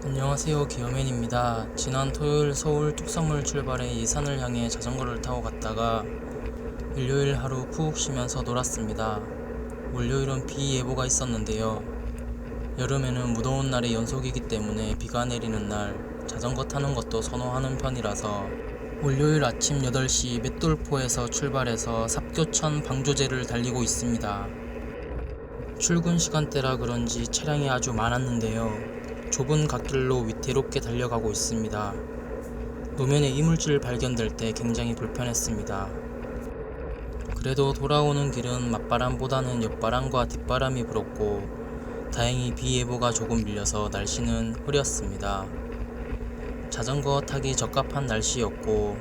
안녕하세요, 기어맨입니다. 지난 토요일 서울 뚝섬을 출발해 예산을 향해 자전거를 타고 갔다가 일요일 하루 푹 쉬면서 놀았습니다. 월요일은 비 예보가 있었는데요. 여름에는 무더운 날의 연속이기 때문에 비가 내리는 날 자전거 타는 것도 선호하는 편이라서 월요일 아침 8시 맷돌포에서 출발해서 삽교천 방조제를 달리고 있습니다. 출근 시간대라 그런지 차량이 아주 많았는데요. 좁은 갓길로 위태롭게 달려가고 있습니다. 노면에 이물질 발견될 때 굉장히 불편했습니다. 그래도 돌아오는 길은 맞바람보다는 옆바람과 뒷바람이 불었고 다행히 비 예보가 조금 밀려서 날씨는 흐렸습니다. 자전거 타기 적합한 날씨였고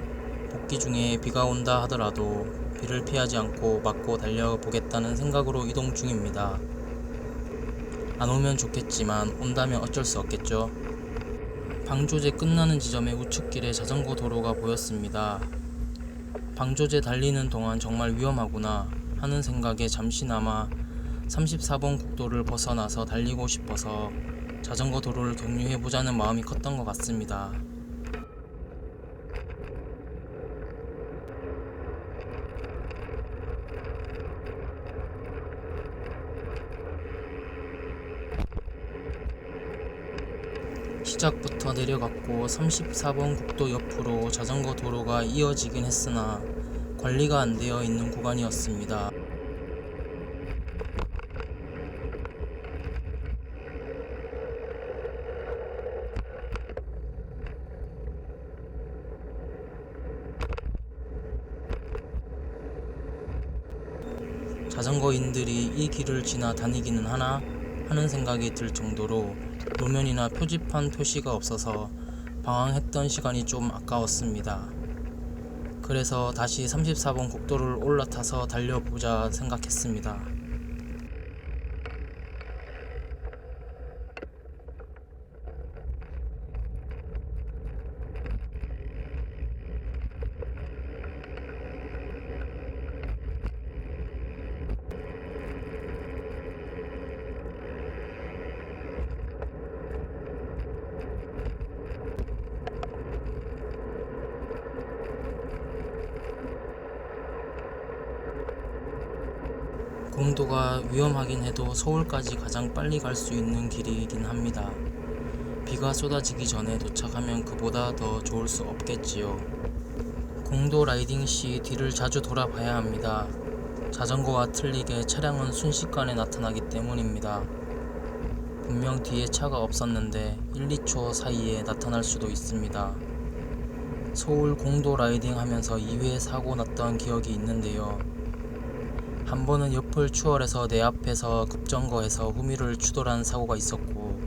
복귀 중에 비가 온다 하더라도 비를 피하지 않고 맞고 달려보겠다는 생각으로 이동 중입니다. 안 오면 좋겠지만 온다면 어쩔 수 없겠죠. 방조제 끝나는 지점의 우측길에 자전거 도로가 보였습니다. 방조제 달리는 동안 정말 위험하구나 하는 생각에 잠시나마 34번 국도를 벗어나서 달리고 싶어서 자전거 도로를 경유해보자는 마음이 컸던 것 같습니다. 시작부터 내려갔고 34번 국도 옆으로 자전거 도로가 이어지긴 했으나 관리가 안 되어 있는 구간이었습니다. 자전거인들이 이 길을 지나 다니기는 하나 하는 생각이 들 정도로 노면이나 표지판 표시가 없어서 방황했던 시간이 좀 아까웠습니다. 그래서 다시 34번 국도를 올라타서 달려보자 생각했습니다. 공도가 위험하긴 해도 서울까지 가장 빨리 갈 수 있는 길이긴 합니다. 비가 쏟아지기 전에 도착하면 그보다 더 좋을 수 없겠지요. 공도 라이딩 시 뒤를 자주 돌아봐야 합니다. 자전거와 틀리게 차량은 순식간에 나타나기 때문입니다. 분명 뒤에 차가 없었는데 1, 2초 사이에 나타날 수도 있습니다. 서울 공도 라이딩 하면서 2회 사고 났던 기억이 있는데요. 한 번은 옆을 추월해서 내 앞에서 급정거해서 후미를 추돌한 사고가 있었고,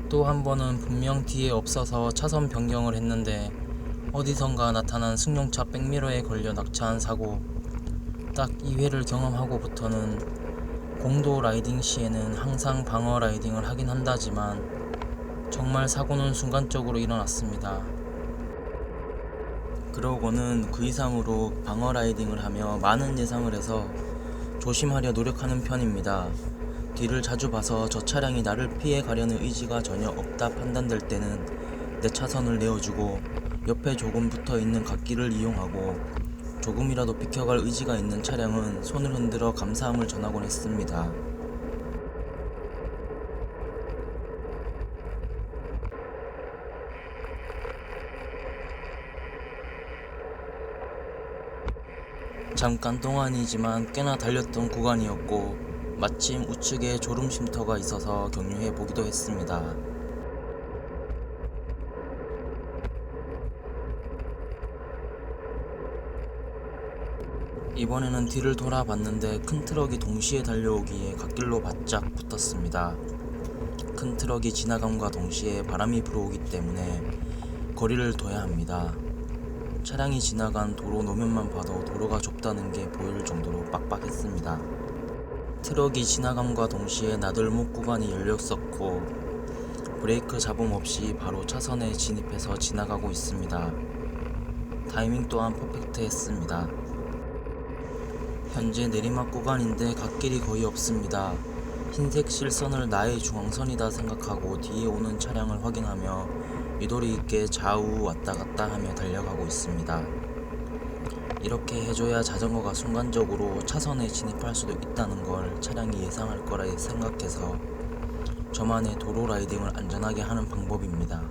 또 한 번은 분명 뒤에 없어서 차선 변경을 했는데 어디선가 나타난 승용차 백미러에 걸려 낙차한 사고. 딱 2회를 경험하고부터는 공도 라이딩 시에는 항상 방어 라이딩을 하긴 한다지만 정말 사고는 순간적으로 일어났습니다. 그러고는 그 이상으로 방어 라이딩을 하며 많은 예상을 해서 조심하려 노력하는 편입니다. 뒤를 자주 봐서 저 차량이 나를 피해 가려는 의지가 전혀 없다 판단될 때는 내 차선을 내어주고 옆에 조금 붙어 있는 갓길을 이용하고 조금이라도 비켜갈 의지가 있는 차량은 손을 흔들어 감사함을 전하곤 했습니다. 잠깐 동안이지만 꽤나 달렸던 구간이었고 마침 우측에 졸음 쉼터가 있어서 경유해 보기도 했습니다. 이번에는 뒤를 돌아봤는데 큰 트럭이 동시에 달려오기에 갓길로 바짝 붙었습니다. 큰 트럭이 지나감과 동시에 바람이 불어오기 때문에 거리를 둬야 합니다. 차량이 지나간 도로 노면만 봐도 도로가 좁다는 게 보일 정도로 빡빡했습니다. 트럭이 지나감과 동시에 나들목 구간이 열렸었고 브레이크 잡음 없이 바로 차선에 진입해서 지나가고 있습니다. 타이밍 또한 퍼펙트했습니다. 현재 내리막 구간인데 갓길이 거의 없습니다. 흰색 실선을 나의 중앙선이다 생각하고 뒤에 오는 차량을 확인하며 유도리 있게 좌우 왔다 갔다 하며 달려가고 있습니다. 이렇게 해줘야 자전거가 순간적으로 차선에 진입할 수도 있다는 걸 차량이 예상할 거라 생각해서 저만의 도로 라이딩을 안전하게 하는 방법입니다.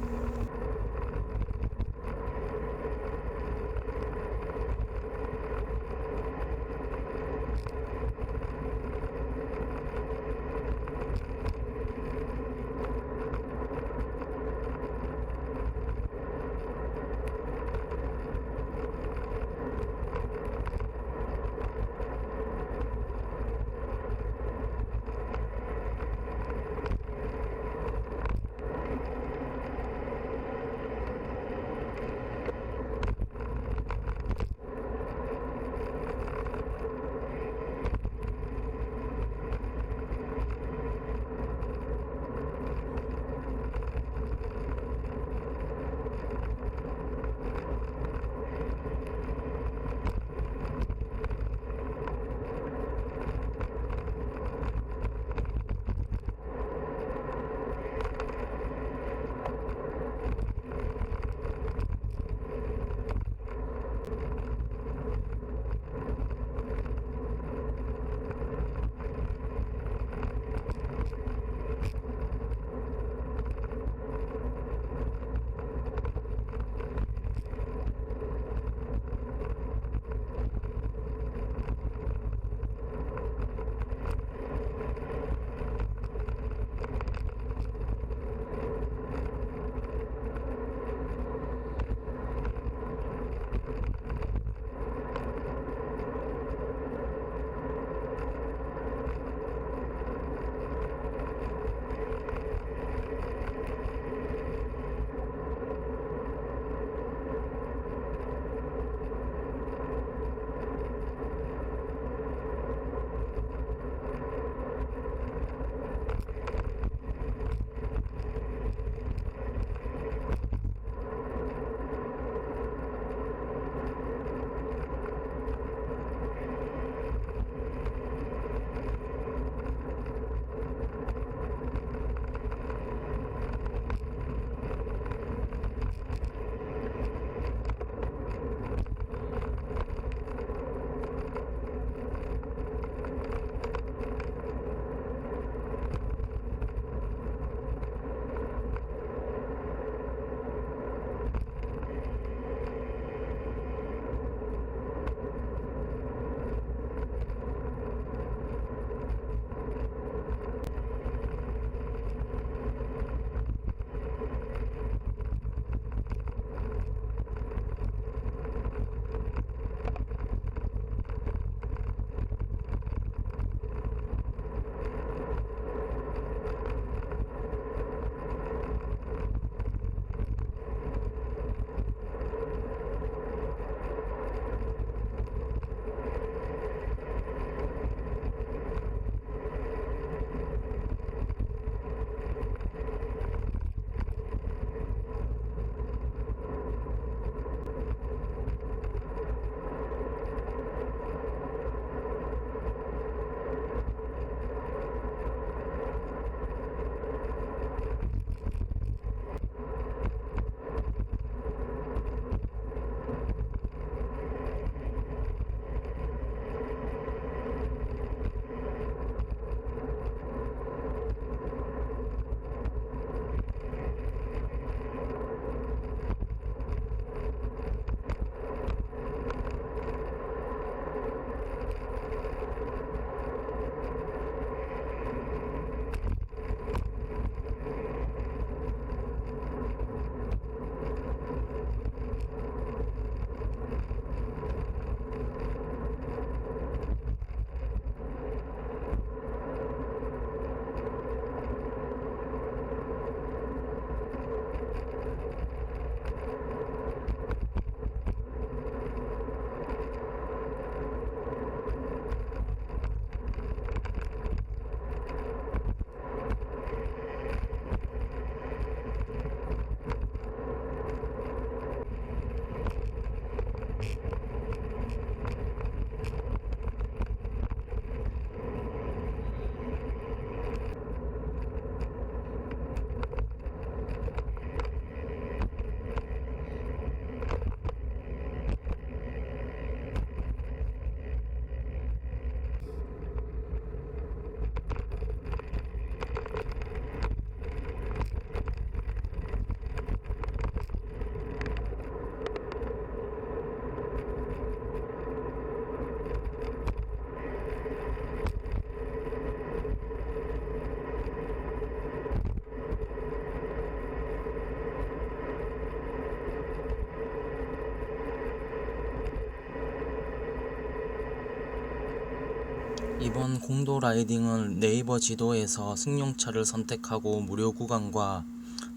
이번 공도 라이딩은 네이버 지도에서 승용차를 선택하고 무료 구간과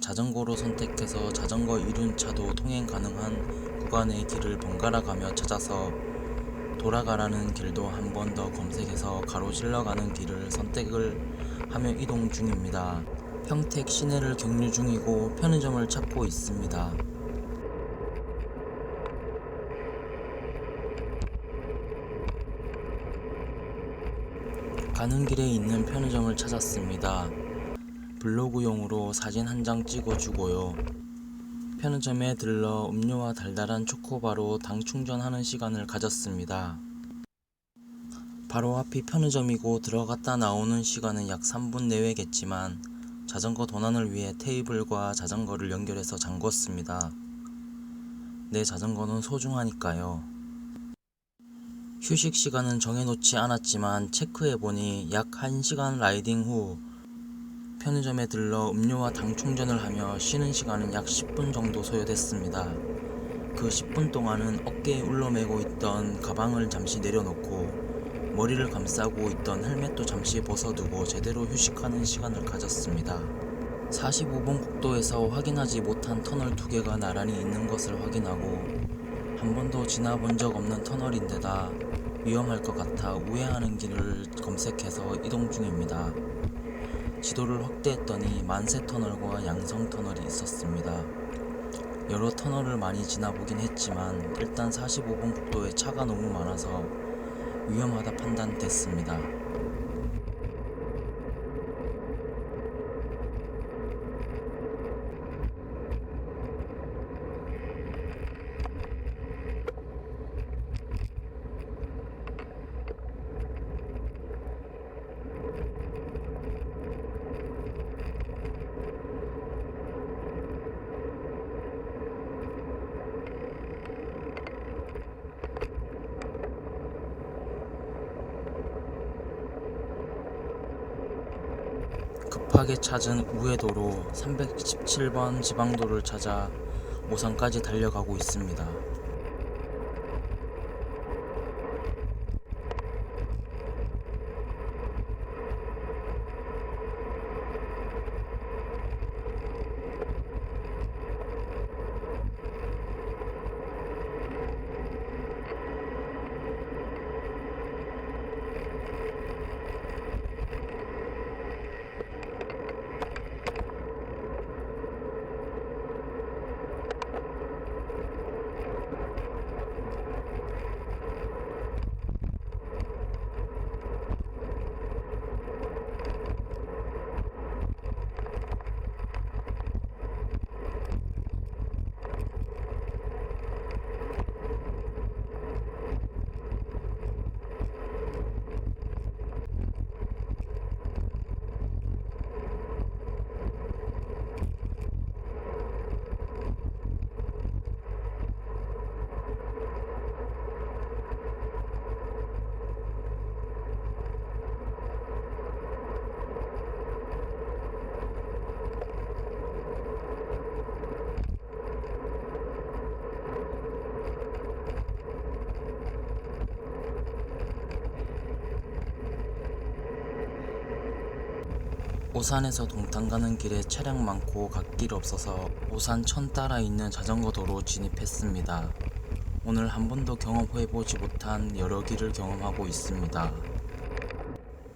자전거로 선택해서 자전거 이륜차도 통행 가능한 구간의 길을 번갈아 가며 찾아서 돌아가라는 길도 한 번 더 검색해서 가로질러 가는 길을 선택을 하며 이동 중입니다. 평택 시내를 경유 중이고 편의점을 찾고 있습니다. 가는 길에 있는 편의점을 찾았습니다. 블로그용으로 사진 한 장 찍어주고요. 편의점에 들러 음료와 달달한 초코바로 당 충전하는 시간을 가졌습니다. 바로 앞이 편의점이고 들어갔다 나오는 시간은 약 3분 내외겠지만 자전거 도난을 위해 테이블과 자전거를 연결해서 잠궜습니다. 내 자전거는 소중하니까요. 휴식 시간은 정해놓지 않았지만 체크해보니 약 1시간 라이딩 후 편의점에 들러 음료와 당 충전을 하며 쉬는 시간은 약 10분 정도 소요됐습니다. 그 10분 동안은 어깨에 울러매고 있던 가방을 잠시 내려놓고 머리를 감싸고 있던 헬멧도 잠시 벗어두고 제대로 휴식하는 시간을 가졌습니다. 45번 국도에서 확인하지 못한 터널 2개가 나란히 있는 것을 확인하고 한 번도 지나본 적 없는 터널인데다 위험할 것 같아 우회하는 길을 검색해서 이동 중입니다. 지도를 확대했더니 만세터널과 양성터널이 있었습니다. 여러 터널을 많이 지나보긴 했지만 일단 45번 국도에 차가 너무 많아서 위험하다 판단됐습니다. 급하게 찾은 우회도로 317번 지방도를 찾아 오산까지 달려가고 있습니다. 오산에서 동탄 가는 길에 차량 많고 갓길 없어서 오산천 따라 있는 자전거 도로 진입했습니다. 오늘 한 번도 경험해보지 못한 여러 길을 경험하고 있습니다.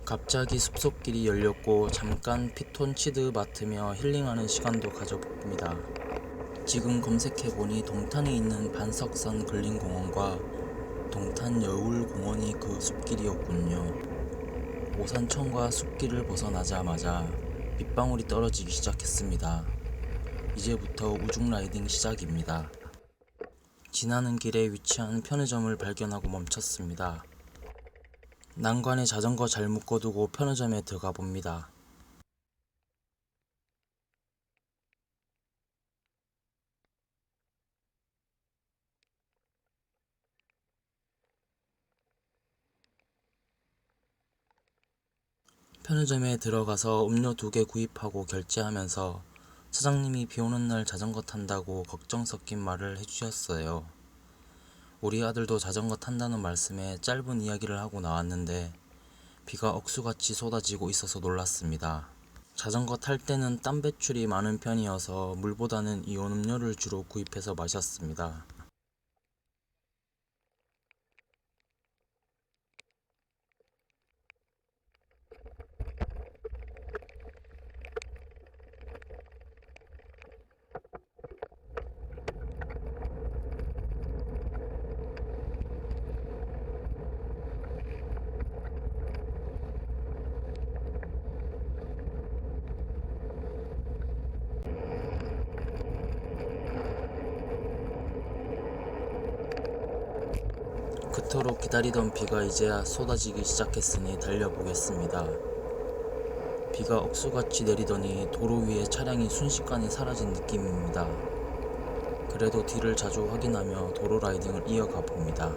갑자기 숲속길이 열렸고 잠깐 피톤치드 맡으며 힐링하는 시간도 가져봅니다. 지금 검색해보니 동탄에 있는 반석산 근린공원과 동탄 여울공원이 그 숲길이었군요. 오산천과 숲길을 벗어나자마자 빗방울이 떨어지기 시작했습니다. 이제부터 우중 라이딩 시작입니다. 지나는 길에 위치한 편의점을 발견하고 멈췄습니다. 난관에 자전거 잘 묶어두고 편의점에 들어가 봅니다. 편의점에 들어가서 음료 2개 구입하고 결제하면서 사장님이 비오는 날 자전거 탄다고 걱정 섞인 말을 해주셨어요. 우리 아들도 자전거 탄다는 말씀에 짧은 이야기를 하고 나왔는데 비가 억수같이 쏟아지고 있어서 놀랐습니다. 자전거 탈 때는 땀 배출이 많은 편이어서 물보다는 이온 음료를 주로 구입해서 마셨습니다. 그토록 기다리던 비가 이제야 쏟아지기 시작했으니 달려보겠습니다. 비가 억수같이 내리더니 도로 위에 차량이 순식간에 사라진 느낌입니다. 그래도 뒤를 자주 확인하며 도로 라이딩을 이어가 봅니다.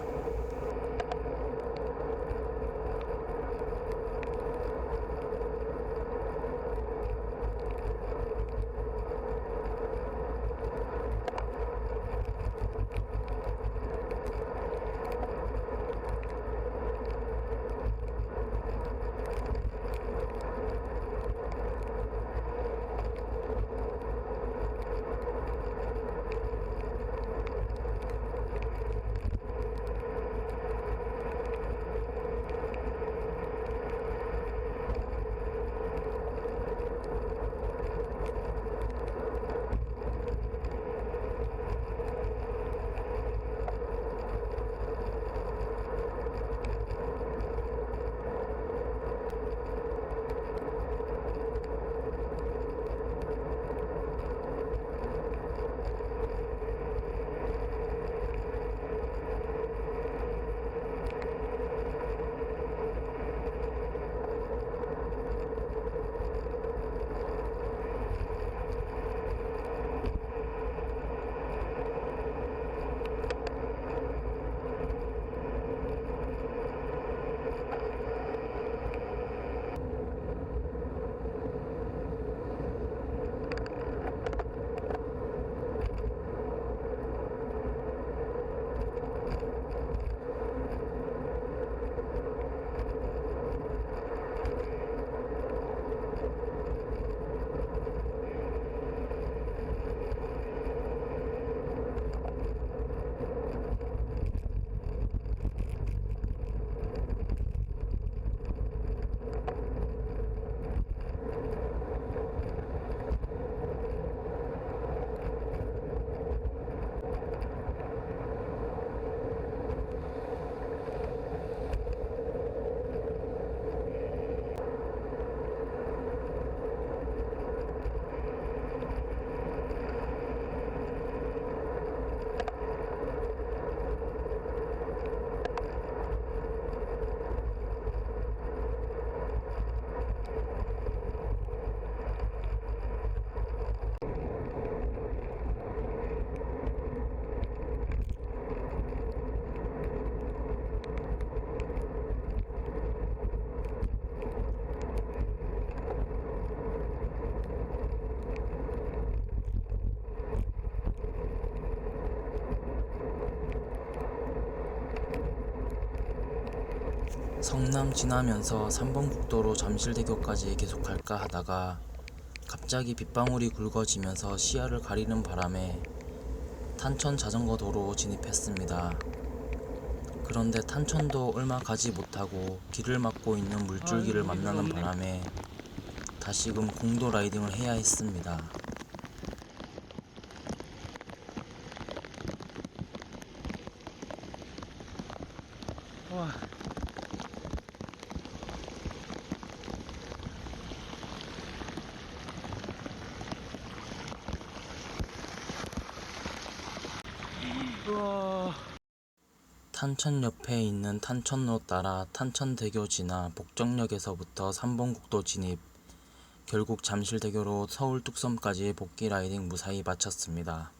성남 지나면서 3번 국도로 잠실대교까지 계속 갈까 하다가 갑자기 빗방울이 굵어지면서 시야를 가리는 바람에 탄천 자전거 도로 진입했습니다. 그런데 탄천도 얼마 가지 못하고 길을 막고 있는 물줄기를 만나는 바람에 다시금 공도 라이딩을 해야 했습니다. 와. 우와. 탄천 옆에 있는 탄천로 따라 탄천대교 지나 복정역에서부터 3번 국도 진입, 결국 잠실대교로 서울 뚝섬까지 복귀 라이딩 무사히 마쳤습니다.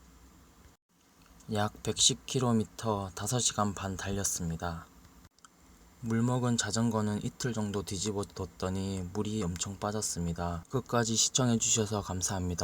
약 110km 5시간 반 달렸습니다. 물 먹은 자전거는 이틀 정도 뒤집어 뒀더니 물이 엄청 빠졌습니다. 끝까지 시청해주셔서 감사합니다.